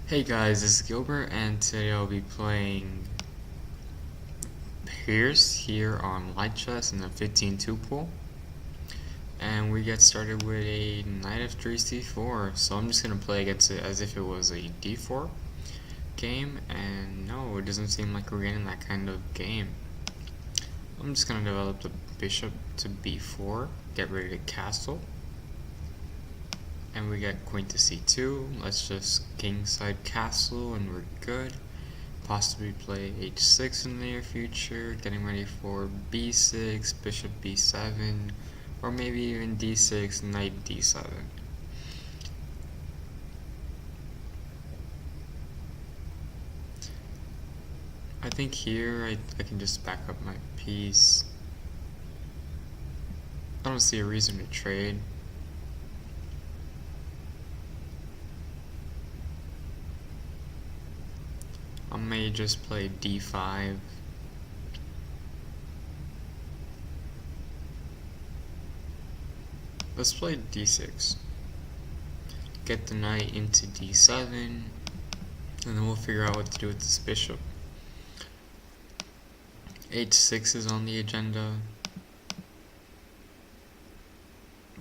Hey guys, this is Gilbert, and today I'll be playing Pierce here on light chess in the 15-2 pool. And we get started with a knight f3 c4, so I'm just going to play against it as if it was a d4 game, and no, it doesn't seem like we're getting that kind of game. I'm just going to develop the bishop to b4, get ready to castle. And we get queen to c2, let's just kingside castle and we're good. Possibly play h6 in the near future, getting ready for b6, bishop b7, or maybe even d6, knight d7. I think here I can just back up my piece. I don't see a reason to trade. I may just play d5. Let's play d6. Get the knight into d7, and then we'll figure out what to do with this bishop. h6 is on the agenda.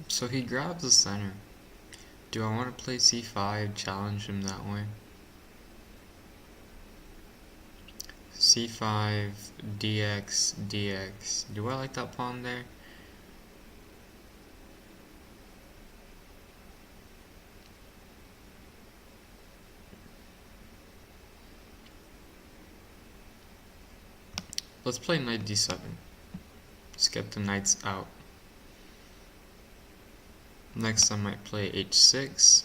So he grabs the center. Do I want to play c5, challenge him that way? c5, dx, dx. Do I like that pawn there? Let's play knight d7. Let's get the knights out. Next I might play h6.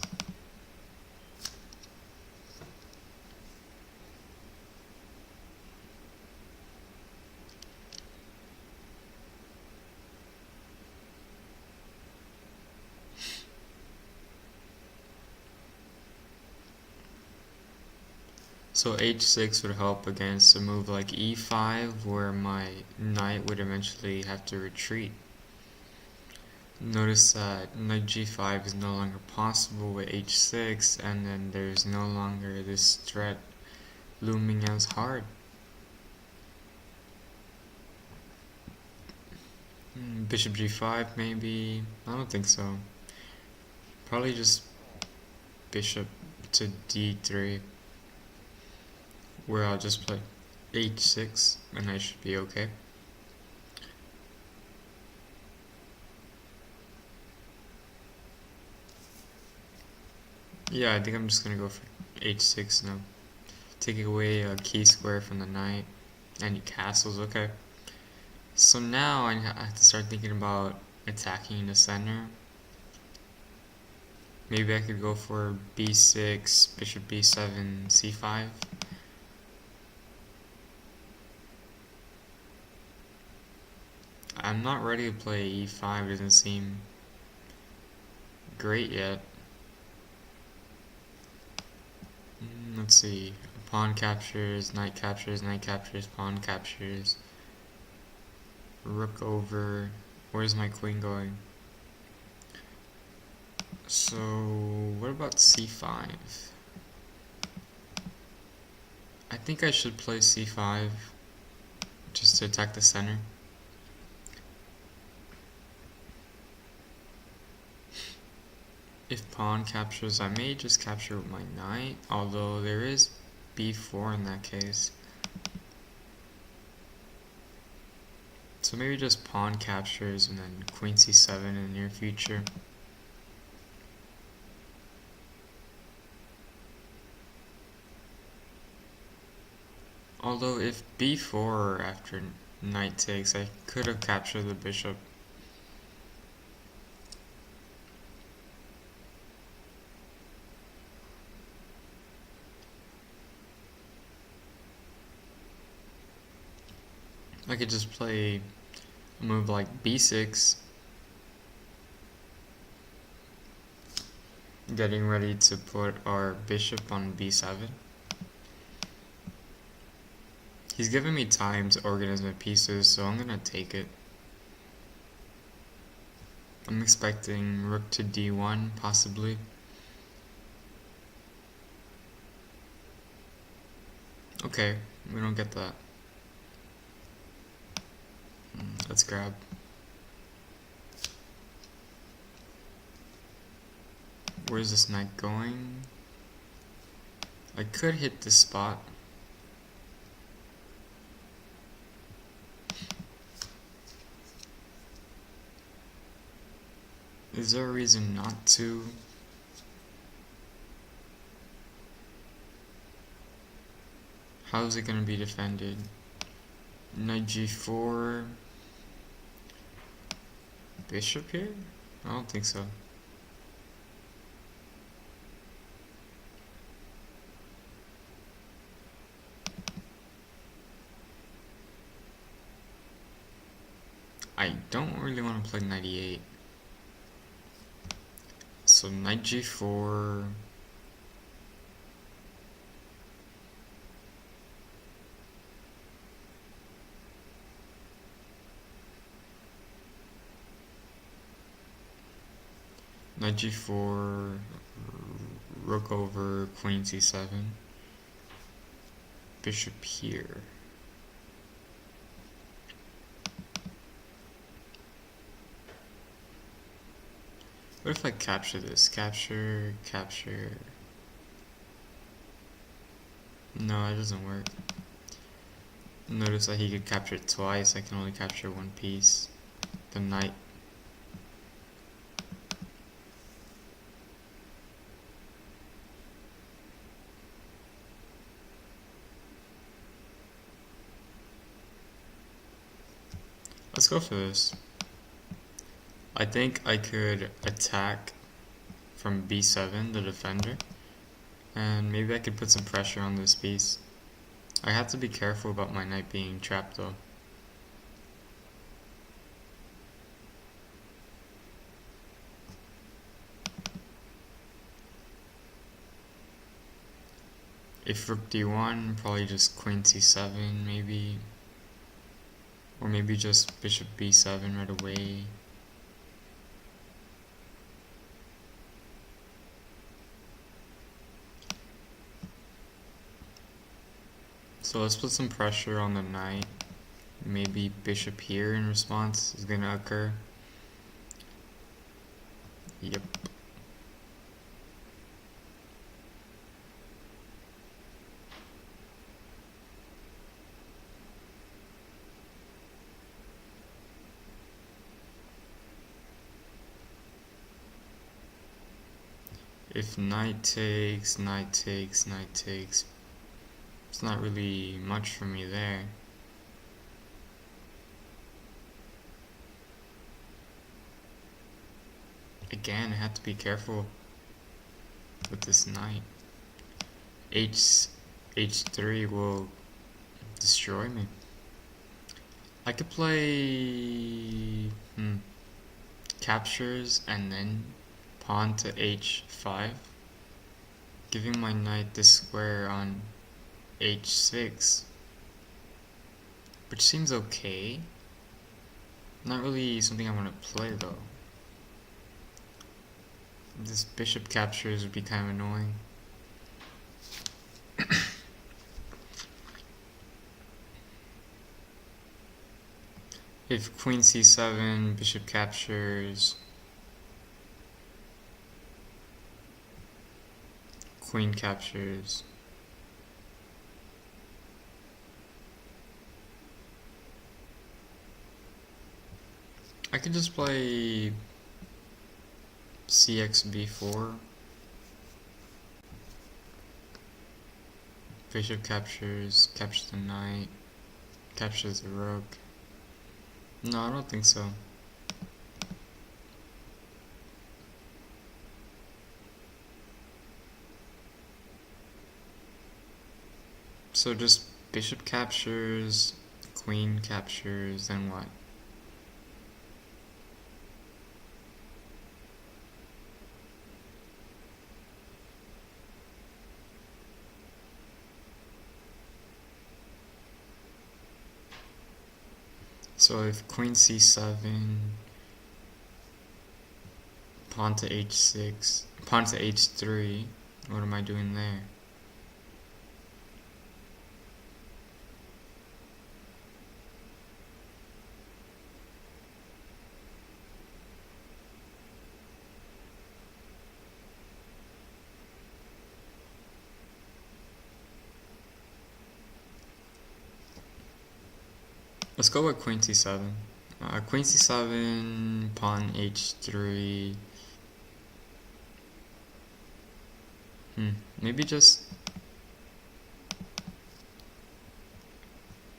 So h6 would help against a move like e5, where my knight would eventually have to retreat. Notice that knight g5 is no longer possible with h6, and then there's no longer this threat looming as hard. Bishop g5 maybe? I don't think so. Probably just bishop to d3, where I'll just play h6 and I should be okay. Yeah, I think I'm just gonna go for h6 now. Taking away a key square from the knight, and he castles, okay. So now I have to start thinking about attacking the center. Maybe I could go for b6, bishop b7, c5. I'm not ready to play e5, it doesn't seem great yet. Let's see, pawn captures, knight captures, knight captures, pawn captures. Rook over, where's my queen going? So, what about c5? I think I should play c5, just to attack the center. If pawn captures, I may just capture with my knight, although there is b4 in that case. So maybe just pawn captures and then queen c7 in the near future. Although if b4 after knight takes, I could have captured the bishop. I could just play a move like b6, getting ready to put our bishop on b7. He's giving me time to organize my pieces, so I'm gonna take it. I'm expecting rook to d1, possibly. Okay, we don't get that. Let's grab. Where's this knight going? I could hit this spot. Is there a reason not to? How is it going to be defended? Knight g4. Bishop here? I don't think so. I don't really want to play knight e8. So knight g4. Knight g4, rook over queen c7, bishop here. What if I capture this? Capture, capture. No, it doesn't work. Notice that he could capture it twice. I can only capture one piece. The knight. Let's go for this. I think I could attack from b7, the defender, and maybe I could put some pressure on this piece. I have to be careful about my knight being trapped though. If rook d1, probably just queen c7 maybe. Or maybe just bishop b7 right away. So let's put some pressure on the knight. Maybe bishop here in response is gonna occur. Yep. If knight takes, knight takes, knight takes, it's not really much for me there. Again, I have to be careful with this knight. H3 will destroy me. I could play captures and then pawn to h5, giving my knight this square on h6, which seems okay. Not really something I want to play though. This bishop captures would be kind of annoying. If queen c7, bishop captures, queen captures, I could just play cx b4, bishop captures, captures the knight, captures the rook. No, I don't think so. So just bishop captures, queen captures, then what? So if queen c7, pawn to h6, pawn to h3, what am I doing there? Let's go with Queen C7. Queen C7, pawn H3. Maybe just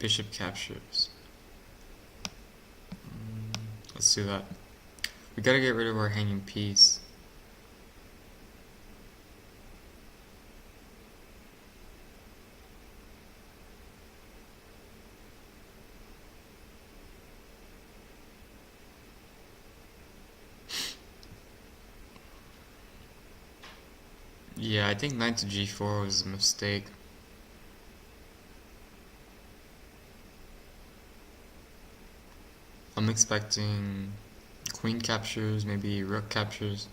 bishop captures. Let's do that. We gotta get rid of our hanging piece. Yeah, I think knight to G4 was a mistake. I'm expecting queen captures, maybe rook captures.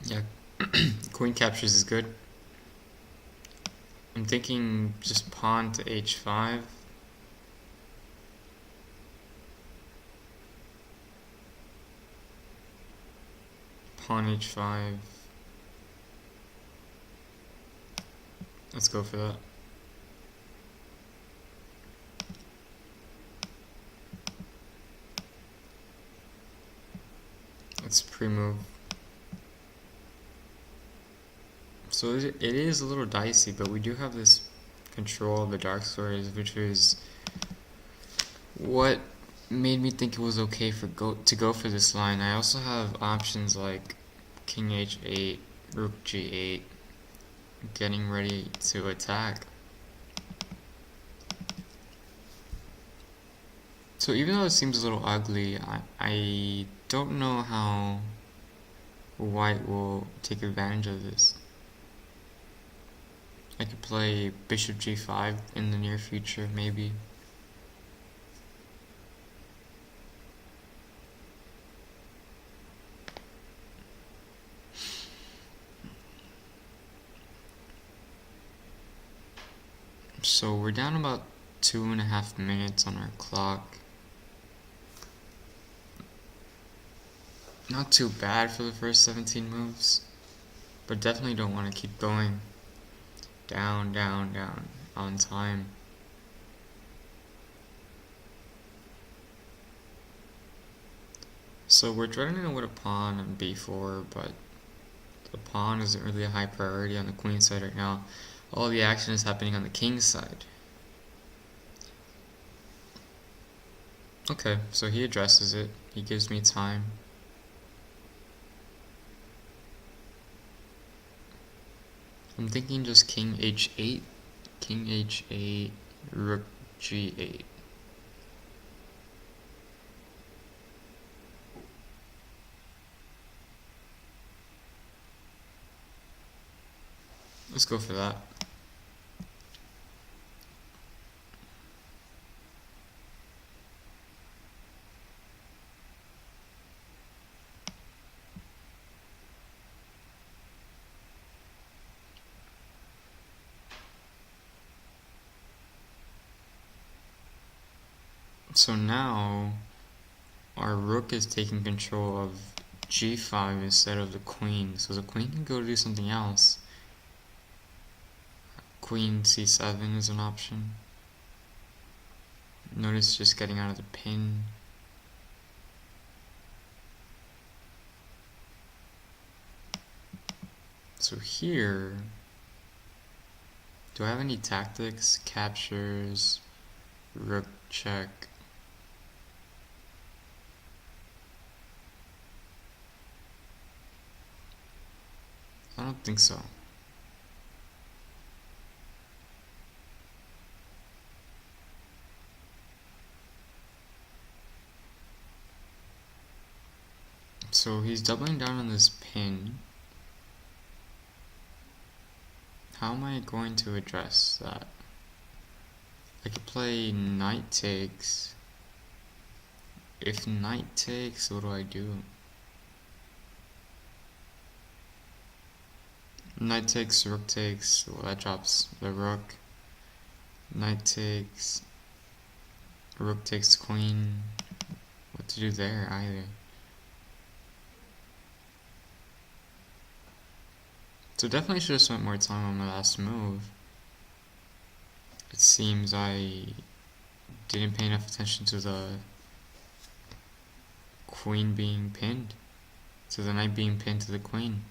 Yeah, queen captures is good. I'm thinking just pawn to H5. Pawn H5. Let's go for that. Let's pre-move. So it is a little dicey, but we do have this control of the dark squares, which is what made me think it was okay to go for this line. I also have options like King H8, Rook G8, getting ready to attack. So even though it seems a little ugly, I don't know how white will take advantage of this. I could play bishop G5 in the near future, maybe. So we're down about 2.5 minutes on our clock. Not too bad for the first 17 moves, but definitely don't want to keep going down, down, down on time. So we're threatening with a pawn on B4, but the pawn isn't really a high priority on the queen side right now. All the action is happening on the king side. Okay, so he addresses it. He gives me time. I'm thinking just King H8, King H8, Rook G8. Let's go for that. So now our rook is taking control of G5 instead of the queen, so the queen can go do something else. Queen C7 is an option. Notice just getting out of the pin. So here, do I have any tactics? Captures, rook check. I don't think so. So he's doubling down on this pin. How am I going to address that? I could play knight takes. If knight takes, what do I do? Knight takes, rook takes, well that drops the rook. Knight takes, rook takes queen. What to do there either? So definitely should have spent more time on my last move. It seems I didn't pay enough attention to the queen being pinned, to the knight being pinned to the queen.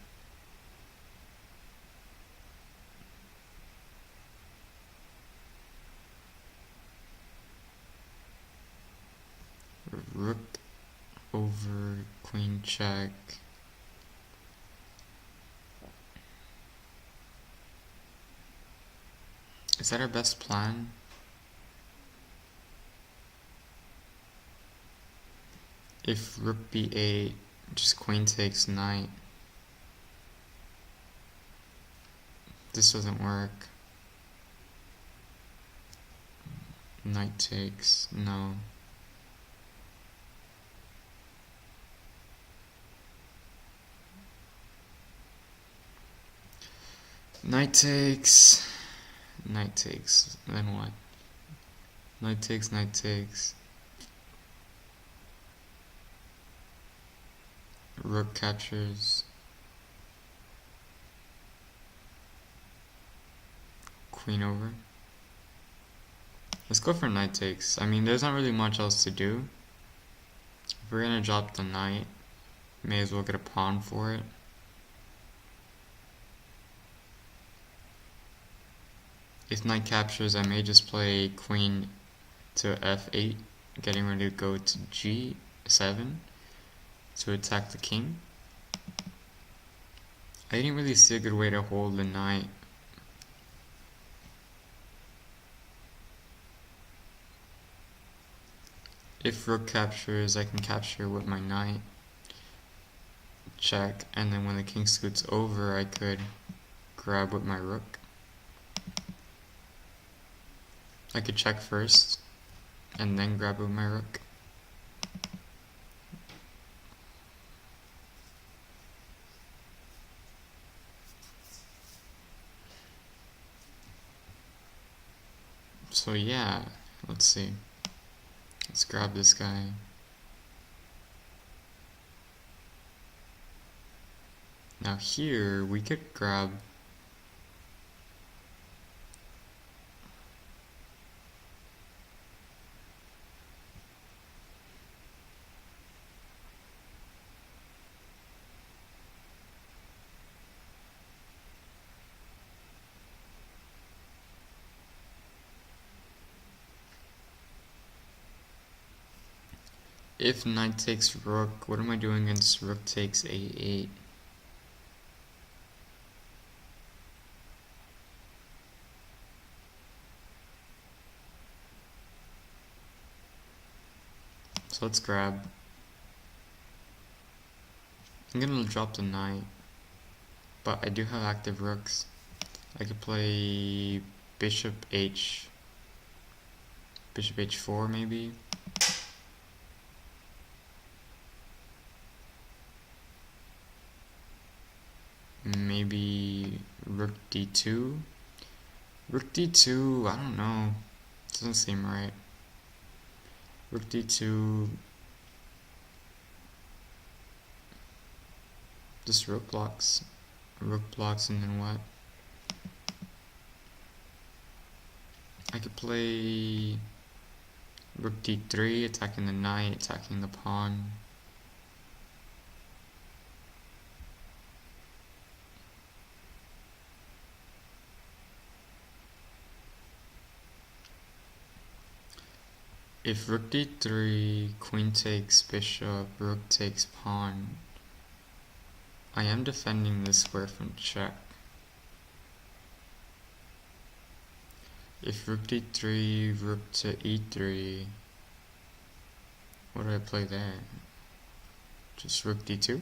Rook over queen check. Is that our best plan? If rook b8, just queen takes knight. This doesn't work. Knight takes, no. Knight takes, then what? Knight takes. Rook captures. Queen over. Let's go for knight takes. I mean, there's not really much else to do. If we're gonna drop the knight, may as well get a pawn for it. If knight captures, I may just play queen to f8, getting ready to go to g7 to attack the king. I didn't really see a good way to hold the knight. If rook captures, I can capture with my knight. Check, and then when the king scoots over, I could grab with my rook. I could check first, and then grab with my rook. So yeah, let's see. Let's grab this guy. Now here, we could grab if knight takes rook. What am I doing against rook takes a8? So let's grab. I'm gonna drop the knight, but I do have active rooks. I could play bishop h4 maybe. Maybe rook d2. Rook d2, I don't know. Doesn't seem right. Rook d2. Just rook blocks. Rook blocks, and then what? I could play rook d3, attacking the knight, attacking the pawn. If rook d3, queen takes bishop, rook takes pawn, I am defending this square from check. If rook d3, rook to e3, what do I play there? Just rook d2?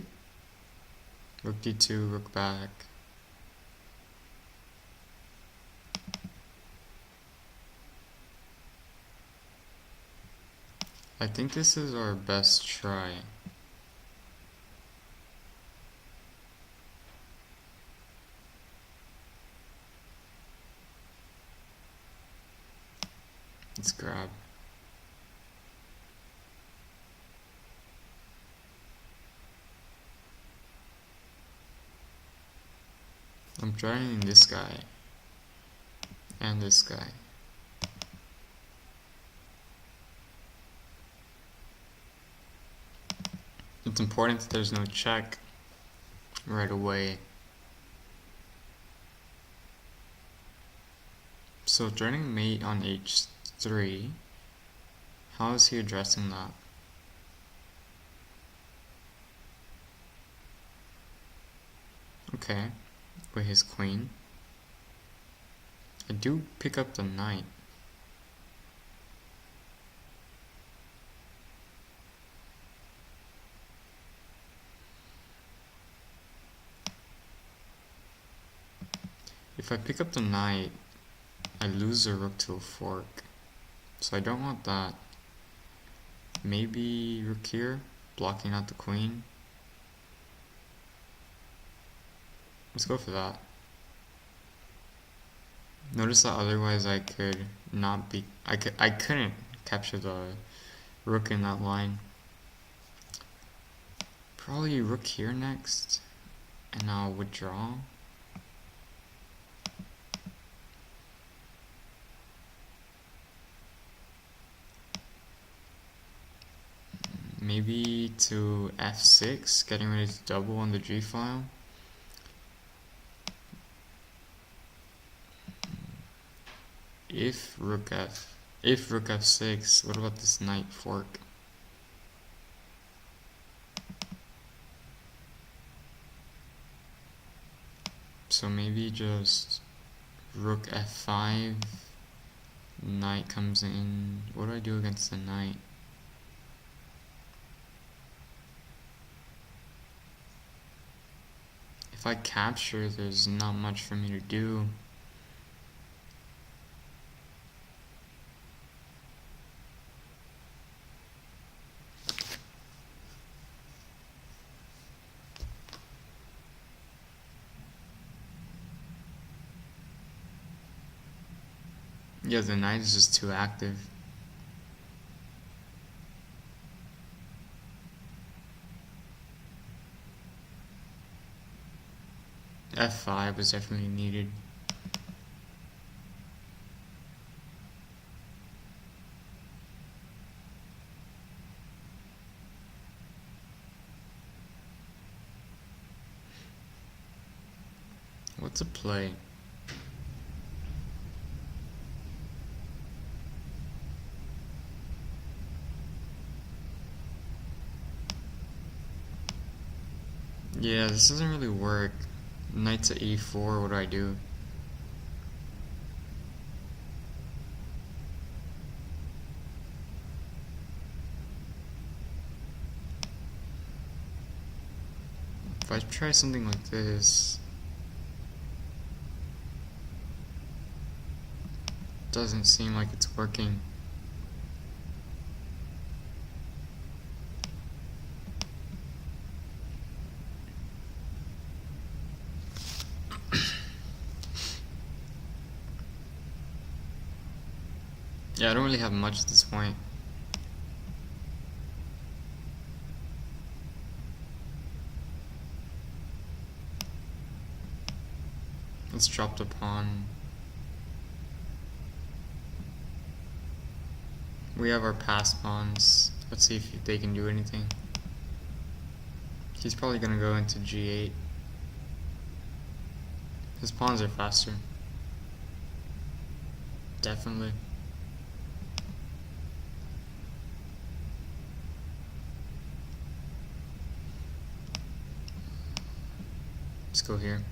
Rook d2, rook back. I think this is our best try. Let's grab. I'm trying this guy and this guy. It's important that there's no check right away. So threatening mate on h3, how is he addressing that? Okay, with his queen. I do pick up the knight. If I pick up the knight, I lose the rook to a fork. So I don't want that. Maybe rook here, blocking out the queen. Let's go for that. Notice that otherwise I could not be, I couldn't capture the rook in that line. Probably rook here next, and I'll withdraw. Maybe to f6, getting ready to double on the g file. If rook f6, what about this knight fork? So maybe just rook f5, knight comes in. What do I do against the knight? If I capture, there's not much for me to do. Yeah, the knight is just too active. f5 was definitely needed. What's a play? Yeah, this doesn't really work. Knight to e4, what do I do? If I try something like this, doesn't seem like it's working. Yeah, I don't really have much at this point. Let's drop the pawn. We have our passed pawns. Let's see if they can do anything. He's probably gonna go into g8. His pawns are faster. Definitely. Let's go here.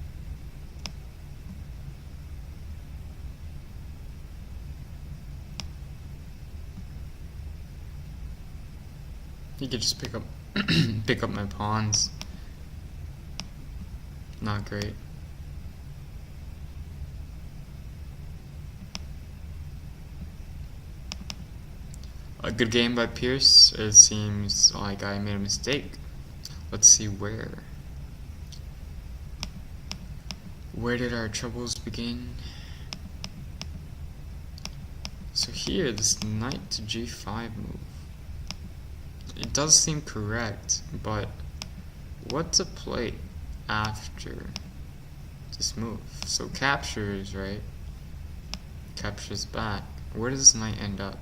He could just pick up pick up my pawns. Not great. A good game by Pierce. It seems like I made a mistake. Let's see where. Where did our troubles begin? So here, this knight to g5 move. It does seem correct, but what to play after this move? So captures, right? Captures back. Where does this knight end up?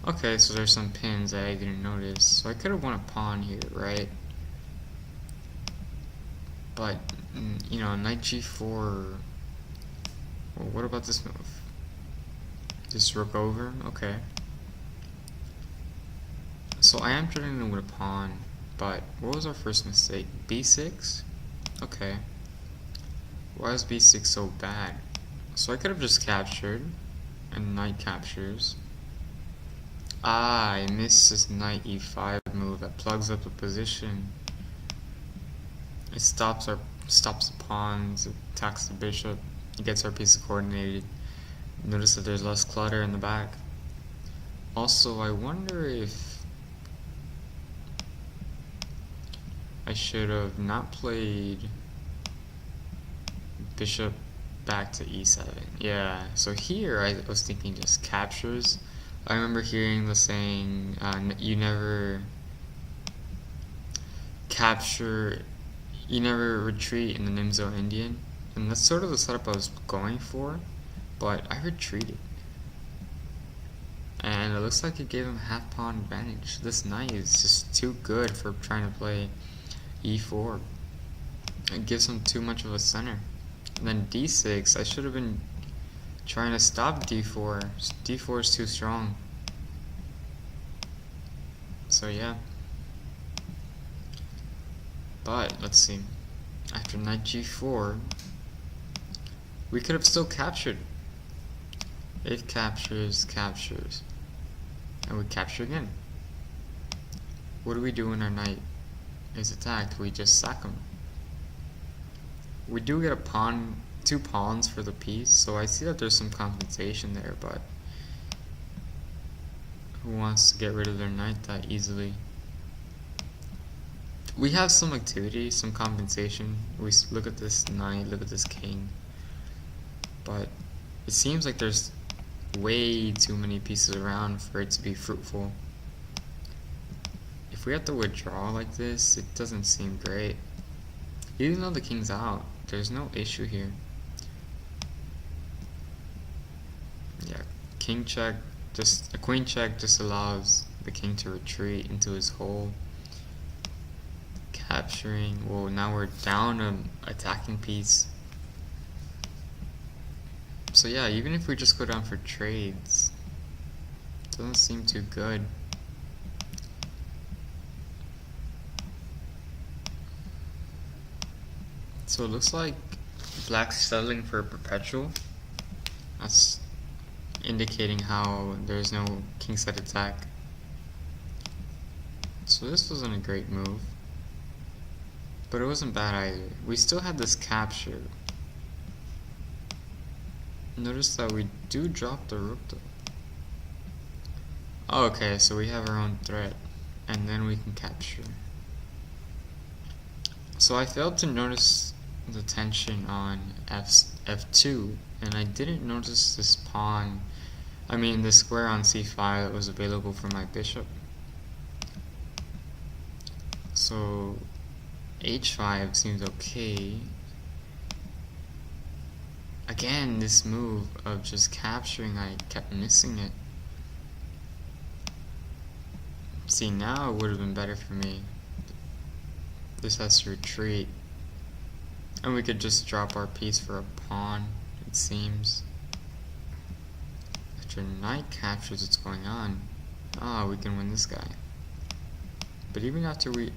Okay, so there's some pins that I didn't notice. So I could have won a pawn here, right? But, you know, knight g4. Well, what about this move? This rook over? Okay. So I am threatening with a pawn, but what was our first mistake? b6? Okay. Why is b6 so bad? So I could have just captured, and knight captures. Ah, I missed this knight e5 move that plugs up the position. It stops the pawns, it attacks the bishop, it gets our pieces coordinated. Notice that there's less clutter in the back. Also, I wonder if I should have not played bishop back to e7. Yeah, so here I was thinking just captures. I remember hearing the saying, you never capture, you never retreat in the Anglo-Indian. And that's sort of the setup I was going for, but I retreated. And it looks like it gave him half pawn advantage. This knight is just too good for trying to play e4. It gives him too much of a center. And then d6, I should have been trying to stop d4. d4 is too strong. So yeah. But let's see. After knight g4, we could have still captured. If captures, captures. And we capture again. What do we do when our knight is attacked? We just sack him. We do get a pawn, 2 pawns for the piece, so I see that there's some compensation there, but who wants to get rid of their knight that easily? We have some activity, some compensation. We look at this knight, look at this king, but it seems like there's way too many pieces around for it to be fruitful. If we have to withdraw like this, it doesn't seem great. Even though the king's out, there's no issue here. Yeah, king check, just a queen check just allows the king to retreat into his hole. Capturing, well, now we're down an attacking piece. So yeah, even if we just go down for trades, it doesn't seem too good. So it looks like black's settling for a perpetual. That's indicating how there's no kingside attack. So this wasn't a great move, but it wasn't bad either. We still had this capture. Notice that we do drop the rook though. Oh, okay, so we have our own threat, and then we can capture. So I failed to notice the tension on f2, and I didn't notice this pawn, this square on c5 that was available for my bishop. So h5 seems okay. Again, this move of just capturing, I kept missing it. See, now it would have been better for me. This has to retreat. And we could just drop our piece for a pawn, it seems. After knight captures what's going on, we can win this guy. But even after we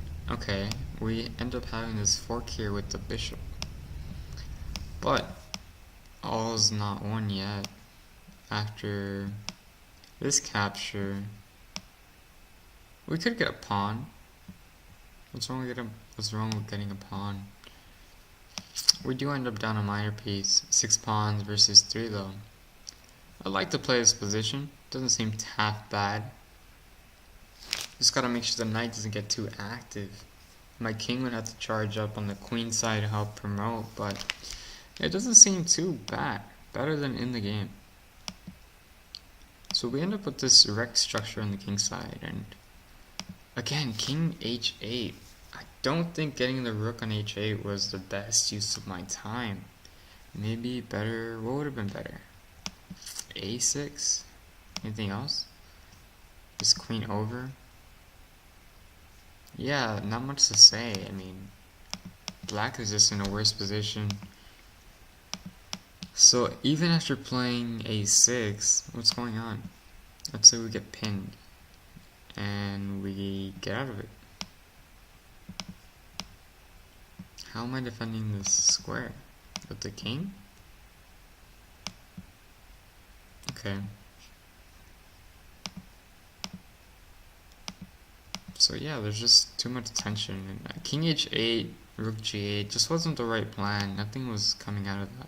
end up having this fork here with the bishop. But all's not won yet. After this capture, we could get a pawn. What's wrong with getting a pawn? We do end up down a minor piece. 6 pawns versus 3 though. I like to play this position. Doesn't seem half bad. Just gotta make sure the knight doesn't get too active. My king would have to charge up on the queen side to help promote, but it doesn't seem too bad. Better than in the game. So we end up with this Rex structure on the king side, and again, king h8. I don't think getting the rook on h8 was the best use of my time. Maybe better, what would have been better? a6? Anything else? Just queen over. Yeah, not much to say. I mean, black is just in a worse position. So even after playing a6, what's going on? Let's say we get pinned and we get out of it. How am I defending this square? With the king? Okay. So yeah, there's just too much tension. And King H8, Rook G8 just wasn't the right plan. Nothing was coming out of that.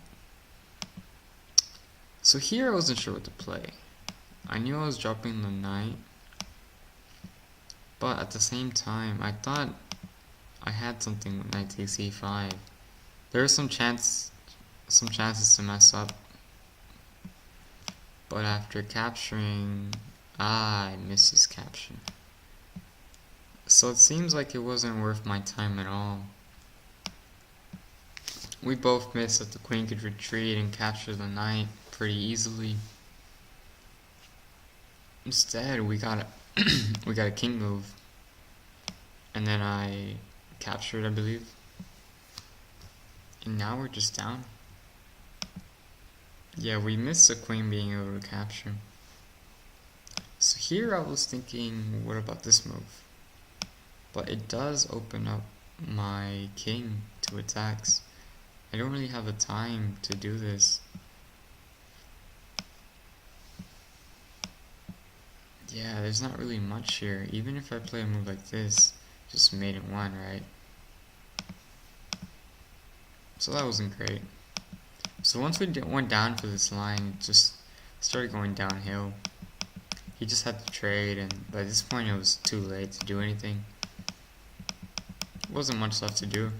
So here I wasn't sure what to play. I knew I was dropping the knight, but at the same time, I thought I had something with knight takes e5. There were some chances to mess up, but after capturing, I missed his capture. So it seems like it wasn't worth my time at all. We both missed that the queen could retreat and capture the knight pretty easily. Instead, we got a king move, and then I captured, I believe. And now we're just down. Yeah, we missed the queen being able to capture. So here I was thinking, what about this move? But it does open up my king to attacks. I don't really have the time to do this. Yeah, there's not really much here. Even if I play a move like this, just mate in one, right? So that wasn't great. So once we went down for this line, it just started going downhill. He just had to trade, and by this point it was too late to do anything. Wasn't much left to do.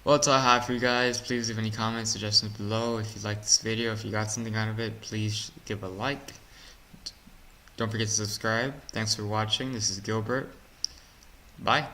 Well, that's all I have for you guys. Please leave any comments, suggestions below. If you liked this video, if you got something out of it, please give a like. Don't forget to subscribe. Thanks for watching. This is Gilbert. Bye.